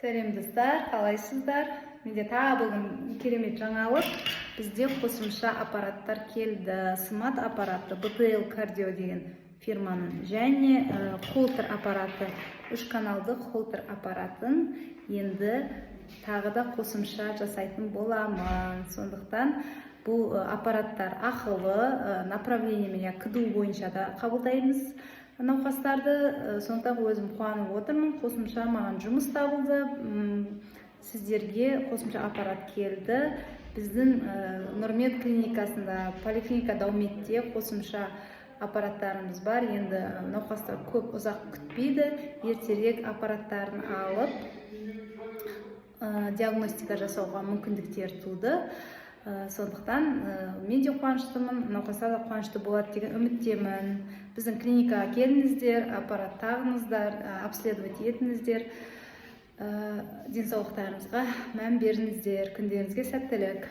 Сәлем достар, қалайсыздар? Менде тағы бүгін керемет жаңалық. Бізде қосымша аппараттар келді. Смат аппараты, BTL Cardio деген фирманың және холтер аппараты, 3 каналды холтер аппаратын енді тағы да қосымша жасайтын боламын. Сондықтан бұл аппараттар ақылы, направлениемен КДУ бойынша да қабылдаймыз науқастарды. Сондықтан өзім қуанып отырмын. Қосымша маған жұмыс табылды. Сіздерге қосымша аппарат келді. Біздің Нұрмед клиникасында, поликлиника Дауметте қосымша аппараттарымыз бар. Енді науқастар көп ұзақ күтпейді. Ертерек аппараттарын алып диагностика жасауға мүмкіндіктер туды. Сондықтан мен де қуаныштымын, науқастар да қуанышты болады деген үміттемін. Біздің клиникаға келіңіздер, аппарат тағыңыздар, обследовать етіңіздер, денсаулықтарыңызға мән беріңіздер. Күндеріңізге сәттілік.